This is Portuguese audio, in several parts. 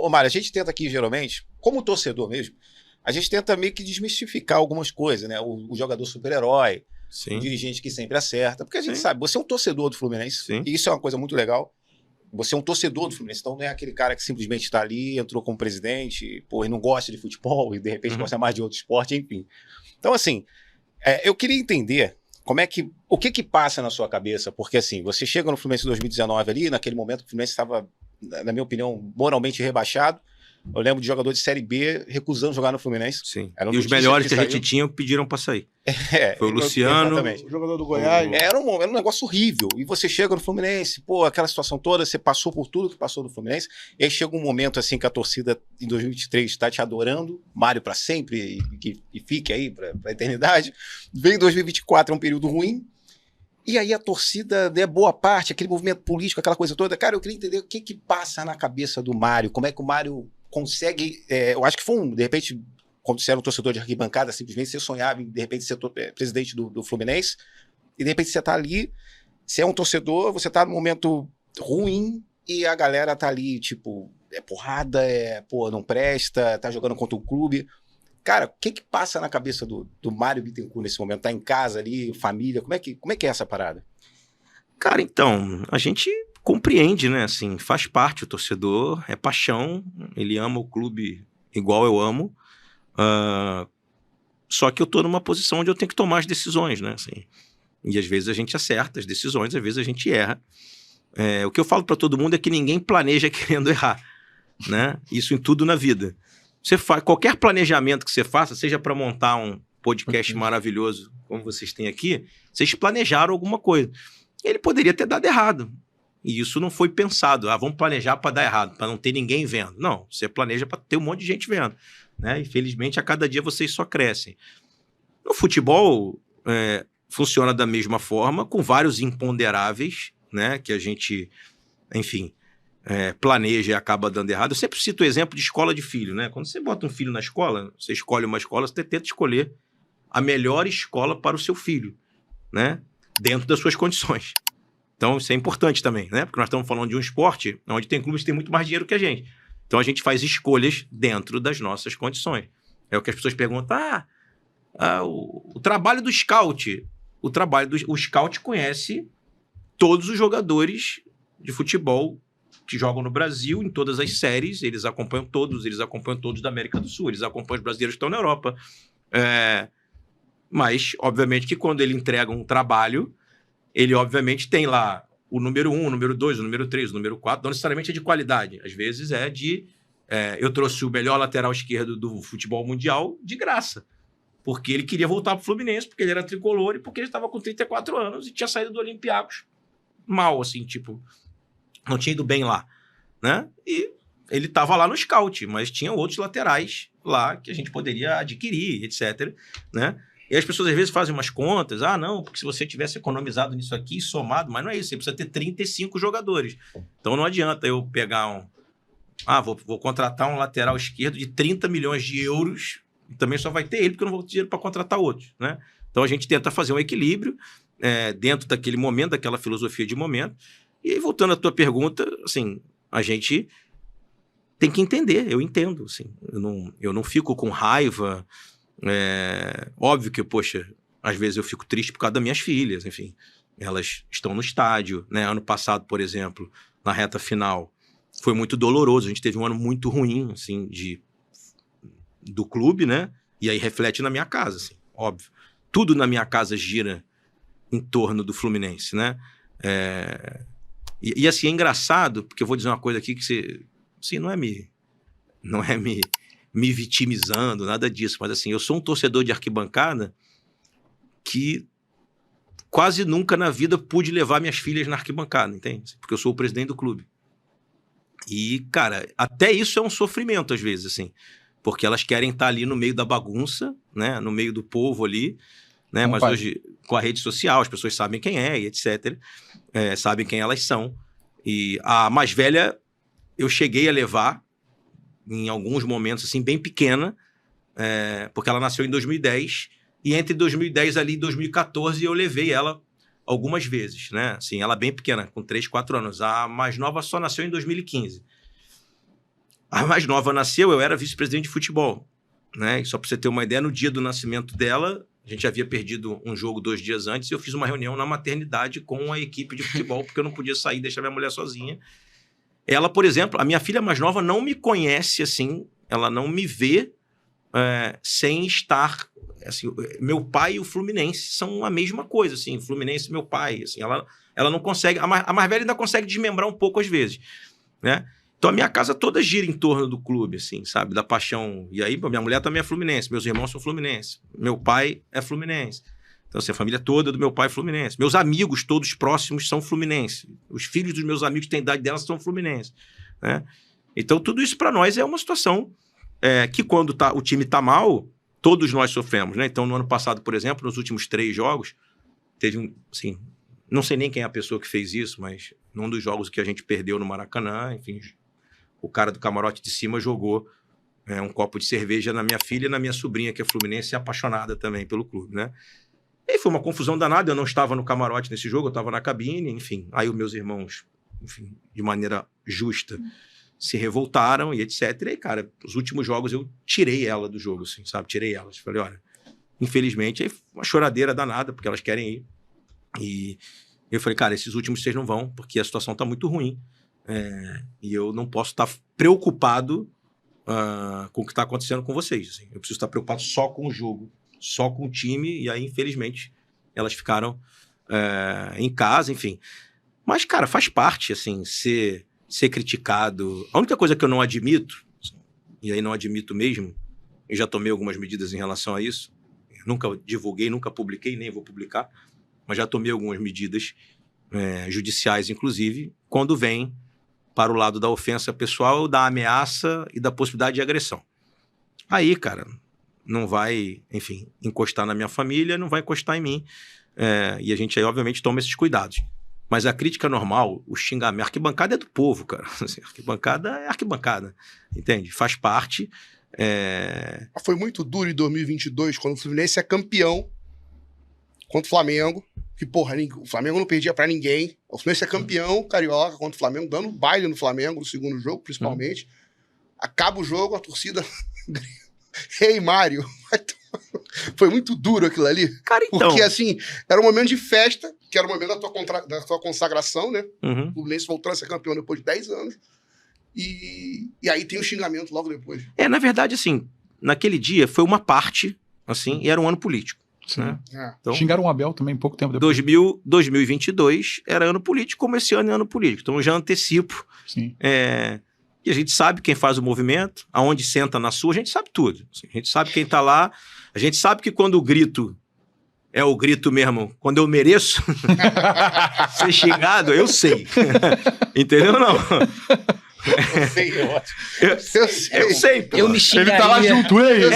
Ô, Mário, a gente tenta aqui, geralmente, como torcedor mesmo, a gente tenta meio que desmistificar algumas coisas, né? O jogador super-herói, o Sim, dirigente que sempre acerta. Porque a gente Sim. sabe, você é um torcedor do Fluminense, Sim. e isso é uma coisa muito legal. Você é um torcedor do Fluminense, então não é aquele cara que simplesmente está ali, entrou como presidente, pô, e não gosta de futebol, e de repente gosta mais de outro esporte, enfim. Então, assim, eu queria entender o que passa na sua cabeça, porque assim, você chega no Fluminense em 2019 ali, naquele momento o Fluminense estava, na minha opinião, moralmente rebaixado. Eu lembro de jogador de Série B recusando jogar no Fluminense. sim. Era E os notícia melhores que que a gente saiu. tinha pediram para sair. É, Foi o Luciano. Exatamente. O jogador do Goiás. Era um negócio horrível. E você chega no Fluminense, pô, aquela situação toda, você passou por tudo que passou no Fluminense, e aí chega um momento assim que a torcida em 2023 está te adorando, Mário para sempre, e fique aí para a eternidade. Vem 2024, é um período ruim, e aí a torcida, né, boa parte, aquele movimento político, aquela coisa toda. Cara, eu queria entender o que passa na cabeça do Mário, como é que o Mário consegue. Eu acho que foi de repente, quando você era um torcedor de arquibancada, simplesmente você sonhava em, de repente, ser presidente do Fluminense, e de repente você tá ali, você é um torcedor, você tá num momento ruim, e a galera tá ali, tipo, porrada, pô, não presta, tá jogando contra o clube. Cara, o que passa na cabeça do Mário Bittencourt nesse momento? Tá em casa ali, família, como é que é essa parada? Cara, então, a gente compreende, né? Assim, faz parte, o torcedor é paixão, ele ama o clube igual eu amo. Só que eu tô numa posição onde eu tenho que tomar as decisões, né? Assim, e às vezes a gente acerta as decisões, às vezes a gente erra. O que eu falo para todo mundo é que ninguém planeja querendo errar, né? Isso em tudo na vida. Você faz qualquer planejamento que você faça, seja para montar um podcast maravilhoso como vocês têm aqui, vocês planejaram alguma coisa. Ele poderia ter dado errado. E isso não foi pensado. Vamos planejar para dar errado, para não ter ninguém vendo. Não, você planeja para ter um monte de gente vendo, né? E felizmente a cada dia vocês só crescem. No futebol, funciona da mesma forma, com vários imponderáveis, né? Que a gente, enfim, planeja e acaba dando errado. Eu sempre cito o exemplo de escola de filho, né? Quando você bota um filho na escola, você escolhe uma escola, você tenta escolher a melhor escola para o seu filho, né? Dentro das suas condições. Então, isso é importante também, né? Porque nós estamos falando de um esporte onde tem clubes que têm muito mais dinheiro que a gente. Então, a gente faz escolhas dentro das nossas condições. É o que as pessoas perguntam, o trabalho do scout. O scout conhece todos os jogadores de futebol que jogam no Brasil, em todas as séries, eles acompanham todos da América do Sul, eles acompanham os brasileiros que estão na Europa. Mas, obviamente, que quando ele entrega um trabalho, ele, obviamente, tem lá o número 1, o número 2, o número 3, o número 4, não necessariamente é de qualidade. Às vezes é de... eu trouxe o melhor lateral esquerdo do futebol mundial de graça, porque ele queria voltar pro Fluminense, porque ele era tricolor e porque ele estava com 34 anos e tinha saído do Olympiacos mal, assim, tipo... não tinha ido bem lá, né? E ele estava lá no scout, mas tinha outros laterais lá que a gente poderia adquirir, etc, né? E as pessoas às vezes fazem umas contas, não, porque se você tivesse economizado nisso aqui e somado, mas não é isso, você precisa ter 35 jogadores. Então não adianta eu pegar vou contratar um lateral esquerdo de 30 milhões de euros, e também só vai ter ele, porque eu não vou ter dinheiro para contratar outros, né? Então a gente tenta fazer um equilíbrio dentro daquele momento, daquela filosofia de momento. E aí, voltando à tua pergunta, assim, a gente tem que entender, eu entendo, assim, eu não fico com raiva, óbvio que, poxa, às vezes eu fico triste por causa das minhas filhas, enfim, elas estão no estádio, né? Ano passado, por exemplo, na reta final, foi muito doloroso, a gente teve um ano muito ruim, assim, do clube, né? E aí reflete na minha casa, assim, óbvio. Tudo na minha casa gira em torno do Fluminense, né? E assim, é engraçado, porque eu vou dizer uma coisa aqui que você... Assim, não é me vitimizando, nada disso, mas assim, eu sou um torcedor de arquibancada que quase nunca na vida pude levar minhas filhas na arquibancada, entende? Porque eu sou o presidente do clube. E, cara, até isso é um sofrimento às vezes, assim, porque elas querem estar ali no meio da bagunça, né? No meio do povo ali, né? Mas hoje, com a rede social, as pessoas sabem quem é e etc. Sabem quem elas são. E a mais velha, eu cheguei a levar em alguns momentos, assim, bem pequena, porque ela nasceu em 2010, e entre 2010 ali e 2014 eu levei ela algumas vezes, né? Assim, ela bem pequena, com 3, 4 anos. A mais nova só nasceu em 2015. A mais nova nasceu, eu era vice-presidente de futebol, né? E só para você ter uma ideia, no dia do nascimento dela, a gente havia perdido um jogo 2 dias antes e eu fiz uma reunião na maternidade com a equipe de futebol, porque eu não podia sair e deixar minha mulher sozinha. Ela, por exemplo, a minha filha mais nova não me conhece assim, ela não me vê sem estar... Assim, meu pai e o Fluminense são a mesma coisa, assim, Fluminense e meu pai, assim, ela não consegue... A mais velha ainda consegue desmembrar um pouco às vezes, né? Então, a minha casa toda gira em torno do clube, assim, sabe? Da paixão. E aí, minha mulher também é fluminense, meus irmãos são fluminenses, meu pai é fluminense. Então, assim, a família toda do meu pai é fluminense. Meus amigos, todos próximos, são fluminenses. Os filhos dos meus amigos que têm a idade delas são fluminenses, né? Então, tudo isso para nós é uma situação que quando o time tá mal, todos nós sofremos, né? Então, no ano passado, por exemplo, nos últimos 3 jogos, teve assim, não sei nem quem é a pessoa que fez isso, mas num dos jogos que a gente perdeu no Maracanã, enfim, o cara do camarote de cima jogou um copo de cerveja na minha filha e na minha sobrinha, que é fluminense e apaixonada também pelo clube, né? E foi uma confusão danada, eu não estava no camarote nesse jogo, eu estava na cabine, enfim. Aí os meus irmãos, enfim, de maneira justa, se revoltaram e etc. E aí, cara, os últimos jogos eu tirei ela do jogo, assim, sabe? Tirei elas. Falei, olha, infelizmente, aí uma choradeira danada, porque elas querem ir. E eu falei, cara, esses últimos 6 não vão, porque a situação tá muito ruim. E eu não posso estar preocupado com o que está acontecendo com vocês. Assim. Eu preciso estar preocupado só com o jogo, só com o time, e aí, infelizmente, elas ficaram em casa, enfim. Mas, cara, faz parte, assim, ser criticado. A única coisa que eu não admito, e aí não admito mesmo, eu já tomei algumas medidas em relação a isso, eu nunca divulguei, nunca publiquei, nem vou publicar, mas já tomei algumas medidas judiciais, inclusive, quando vem para o lado da ofensa pessoal, da ameaça e da possibilidade de agressão. Aí, cara, não vai, enfim, encostar na minha família, não vai encostar em mim. E a gente aí, obviamente, toma esses cuidados. Mas a crítica normal, o xingamento, a arquibancada é do povo, cara. Assim, arquibancada é arquibancada, entende? Faz parte. Foi muito duro em 2022, quando o Fluminense é campeão contra o Flamengo. Que, porra, o Flamengo não perdia pra ninguém. O Fluminense é campeão carioca contra o Flamengo, dando baile no Flamengo, no segundo jogo, principalmente. Acaba o jogo, a torcida... Ei, Mário! Foi muito duro aquilo ali. Cara, então... Porque, assim, era um momento de festa, que era o momento da tua consagração, né? Uhum. O Fluminense voltou a ser campeão depois de 10 anos. E aí tem o xingamento logo depois. Na verdade, assim, naquele dia foi uma parte, assim, e era um ano político. Né? Então, xingaram o Abel também, pouco tempo depois. 2022 era ano político, como esse ano é ano político. Então eu já antecipo. Sim. E a gente sabe quem faz o movimento, aonde senta na sua, a gente sabe tudo. Assim, a gente sabe quem tá lá. A gente sabe que quando o grito é o grito mesmo, quando eu mereço ser xingado, eu sei. Entendeu? Não. Eu sei, é ótimo. Eu sei. Eu me xingaria. Ele tá lá junto, Eu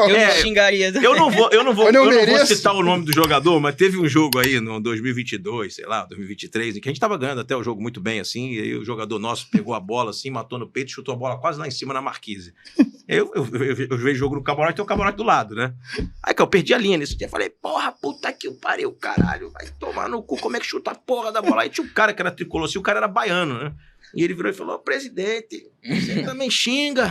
me xingaria. Eu não vou citar o nome do jogador, mas teve um jogo aí no 2022, sei lá, 2023, em que a gente tava ganhando até o jogo muito bem, assim, e aí o jogador nosso pegou a bola, assim, matou no peito, chutou a bola quase lá em cima na marquise. Eu vejo jogo no camarote, tem o camarote do lado, né? Aí que eu perdi a linha nesse dia, falei, porra, puta que pariu, caralho, vai tomar no cu, como é que chuta a porra da bola? Aí tinha um cara que era tricolor, assim, o cara era baiano, né? E ele virou e falou, presidente, você também xinga.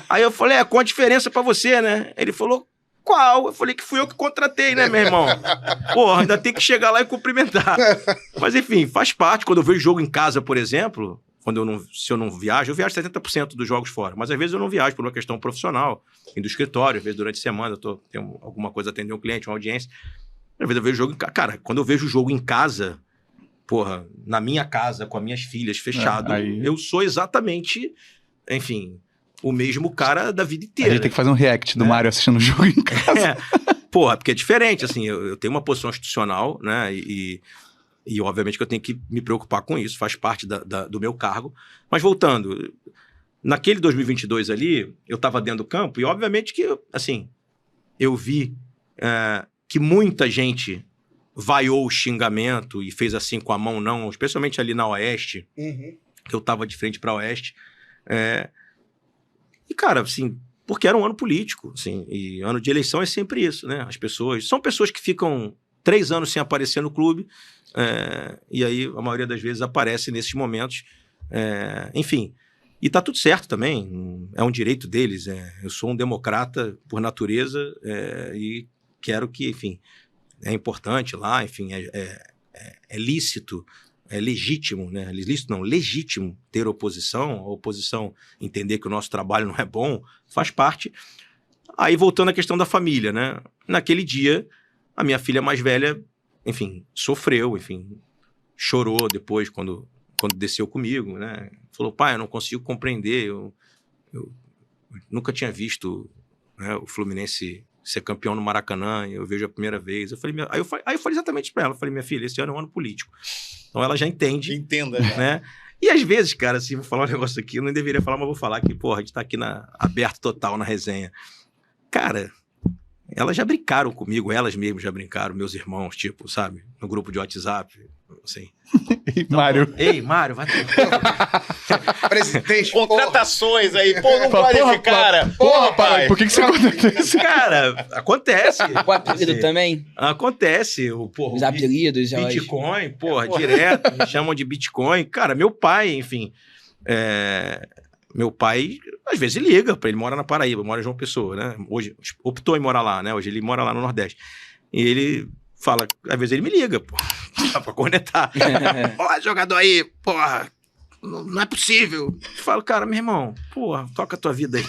Aí eu falei, qual a diferença pra você, né? Ele falou, qual? Eu falei que fui eu que contratei, né, meu irmão? Porra, ainda tem que chegar lá e cumprimentar. Mas enfim, faz parte. Quando eu vejo jogo em casa, por exemplo, se eu não viajo, eu viajo 70% dos jogos fora. Mas às vezes eu não viajo por uma questão profissional, indo do escritório, às vezes durante a semana eu tenho alguma coisa a atender um cliente, uma audiência. Às vezes eu vejo jogo em casa. Cara, quando eu vejo jogo em casa... Porra, na minha casa, com as minhas filhas, fechado, eu sou exatamente, enfim, o mesmo cara da vida inteira. A gente tem que fazer um react do Mário assistindo o jogo em casa. Porra, porque é diferente, assim, eu tenho uma posição institucional, né, e obviamente que eu tenho que me preocupar com isso, faz parte do meu cargo. Mas voltando, naquele 2022 ali, eu estava dentro do campo e obviamente que, assim, eu vi que muita gente... vaiou o xingamento e fez assim com a mão, não, especialmente ali na Oeste, que eu tava de frente pra Oeste. E, cara, assim, porque era um ano político, assim, e ano de eleição é sempre isso, né? São pessoas que ficam 3 anos sem aparecer no clube, e aí a maioria das vezes aparece nesses momentos. Enfim, E tá tudo certo também, é um direito deles. Eu sou um democrata por natureza e quero que, enfim, é importante lá, enfim, é lícito, é legítimo, né? Lícito não, legítimo ter oposição, a oposição entender que o nosso trabalho não é bom, faz parte. Aí voltando à questão da família, né? Naquele dia, a minha filha mais velha, enfim, sofreu, enfim, chorou depois quando desceu comigo, né? Falou, pai, eu não consigo compreender, eu nunca tinha visto, né, o Fluminense ser campeão no Maracanã, eu vejo a primeira vez. Eu falei, aí eu falei exatamente para ela, eu falei, minha filha, esse ano é um ano político. Então ela já entende. Entenda, já. Né? E às vezes, cara, assim, vou falar um negócio aqui, eu não deveria falar, mas vou falar que, porra, a gente tá aqui aberto total na resenha. Cara, elas já brincaram comigo, elas mesmas já brincaram, meus irmãos, tipo, sabe? No grupo de WhatsApp, assim. Então, Mário. Ei, Mário, vai... Presidente, contratações aí, pô, não pode esse cara. Porra, pai, por que você acontece? Cara, acontece. O apelido assim, também? Acontece. Os apelidos, Bitcoin, porra, direto, me chamam de Bitcoin. Cara, meu pai, enfim... Meu pai, às vezes, liga, ele mora na Paraíba, mora em João Pessoa, né? Hoje, optou em morar lá, né? Hoje ele mora lá no Nordeste. E ele fala, às vezes ele me liga, pô, pra conectar. Ó, jogador aí, porra, não é possível. Eu falo, cara, meu irmão, porra, toca a tua vida aí.